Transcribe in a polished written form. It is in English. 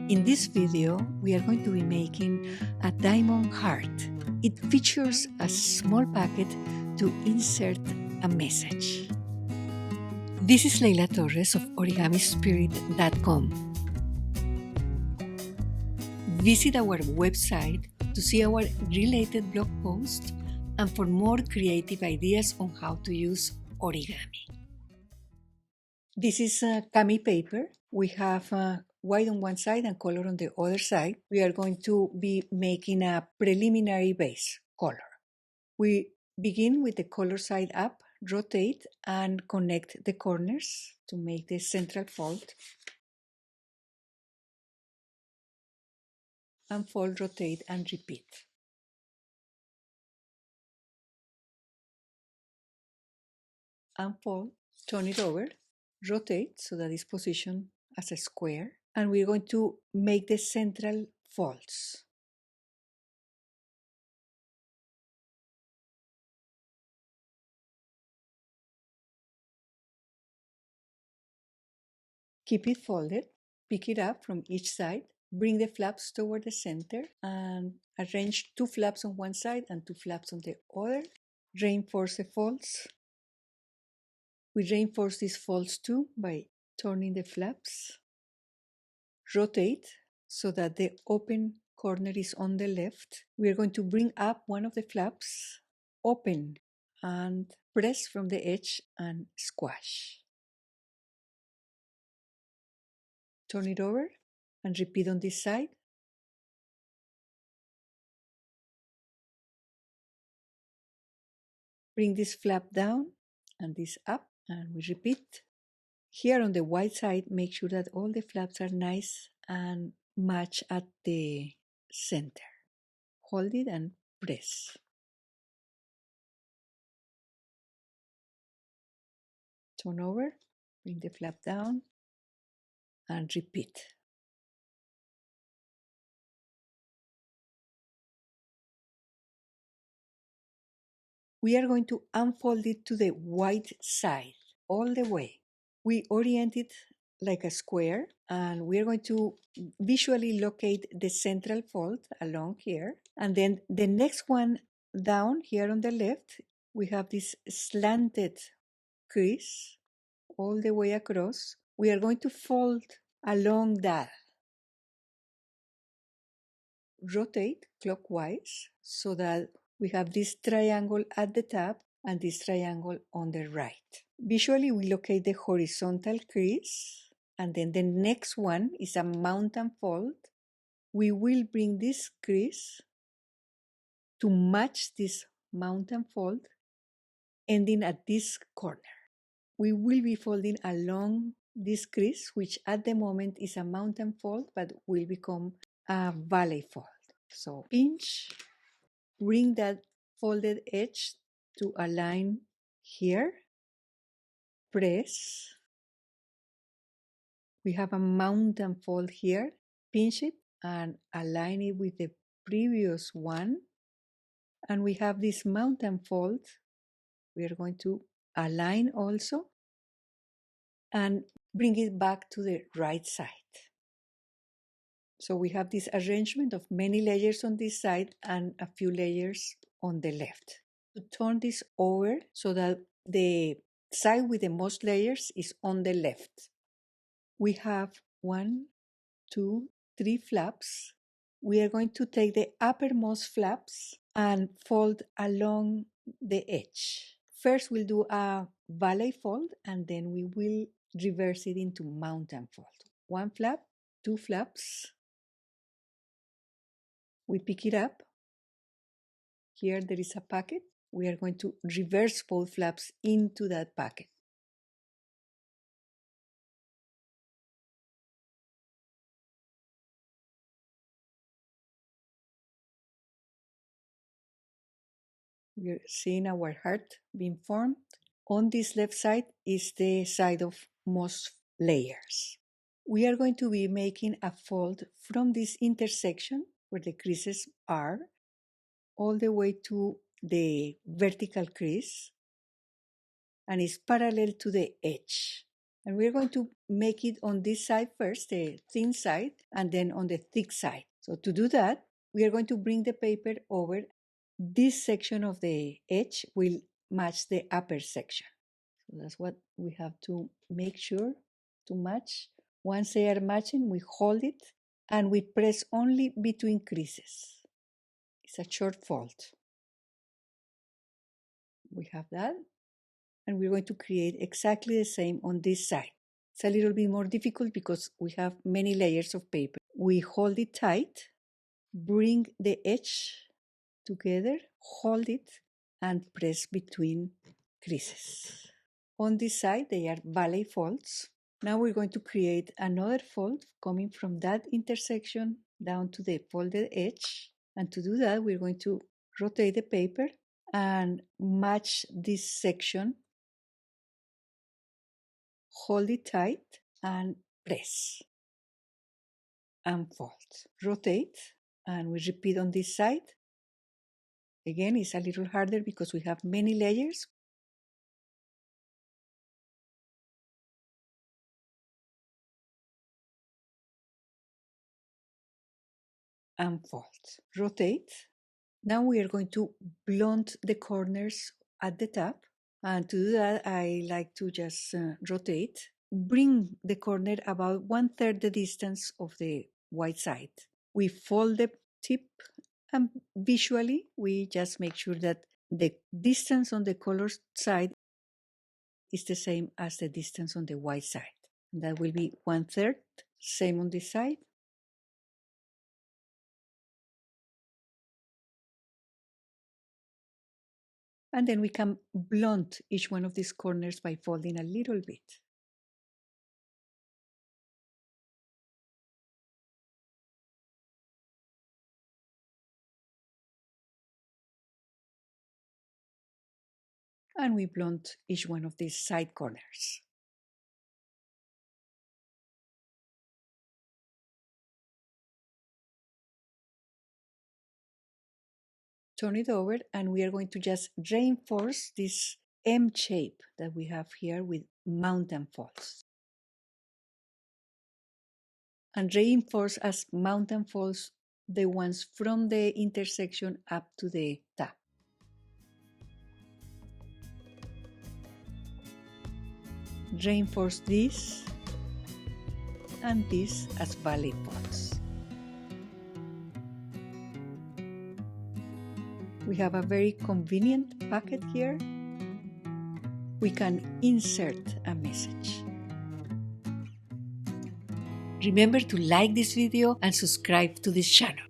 In this video, we are going to be making a diamond heart. It features a small packet to insert a message. This is Leila Torres of OrigamiSpirit.com. Visit our website to see our related blog posts and for more creative ideas on how to use origami. This is kami paper. We have white on one side and color on the other side. We are going to be making a preliminary base color. We begin with the color side up, rotate and connect the corners to make the central fold. Unfold, rotate and repeat. Unfold, turn it over, rotate so that it's positioned as a square, and we're going to make the central folds. Keep it folded, pick it up from each side, bring the flaps toward the center and arrange 2 flaps on one side and 2 flaps on the other. Reinforce the folds. We reinforce these folds too by turning the flaps. Rotate so that the open corner is on the left. We are going to bring up one of the flaps, open and press from the edge and squash. Turn it over and repeat on this side. Bring this flap down and this up and we repeat. Here on the white side, make sure that all the flaps are nice and match at the center. Hold it and press. Turn over, bring the flap down and repeat. We are going to unfold it to the white side all the way. We orient it like a square and we are going to visually locate the central fold along here. And then the next one down here on the left, we have this slanted crease all the way across. We are going to fold along that. Rotate clockwise so that we have this triangle at the top and this triangle on the right. Visually, we locate the horizontal crease and then the next one is a mountain fold. We will bring this crease to match this mountain fold ending at this corner. We will be folding along this crease, which at the moment is a mountain fold but will become a valley fold. So pinch, bring that folded edge to align here, press. We have a mountain fold here, pinch it and align it with the previous one. And we have this mountain fold. We are going to align also and bring it back to the right side. So we have this arrangement of many layers on this side and a few layers on the left. To turn this over so that the side with the most layers is on the left. We have 1, 2, 3 flaps. We are going to take the uppermost flaps and fold along the edge. First we'll do a valley fold and then we will reverse it into mountain fold. 1 flap, 2 flaps. We pick it up. Here there is a pocket. We are going to reverse both flaps into that pocket. We are seeing our heart being formed. On this left side is the side of most layers. We are going to be making a fold from this intersection where the creases are all the way to the vertical crease and is parallel to the edge. And we're going to make it on this side first, the thin side, and then on the thick side. So to do that, we are going to bring the paper over. This section of the edge will match the upper section. So that's what we have to make sure to match. Once they are matching, we hold it and we press only between creases. It's a short fold. We have that. And we're going to create exactly the same on this side. It's a little bit more difficult because we have many layers of paper. We hold it tight, bring the edge together, hold it, and press between creases. On this side, they are ballet folds. Now we're going to create another fold coming from that intersection down to the folded edge. And to do that, we're going to rotate the paper and match this section. Hold it tight and press and fold. Rotate and we repeat on this side. Again, it's a little harder because we have many layers. And fold. Rotate. Now we are going to blunt the corners at the top. And to do that, I like to just rotate. Bring the corner about 1/3 the distance of the white side. We fold the tip and visually we just make sure that the distance on the color side is the same as the distance on the white side. And that will be 1/3, same on this side. And then we can blunt each one of these corners by folding a little bit. And we blunt each one of these side corners. Turn it over and we are going to just reinforce this M shape that we have here with mountain folds. And reinforce as mountain folds the ones from the intersection up to the top. Reinforce this and this as ballet folds. We have a very convenient pocket here. We can insert a message. Remember to like this video and subscribe to this channel.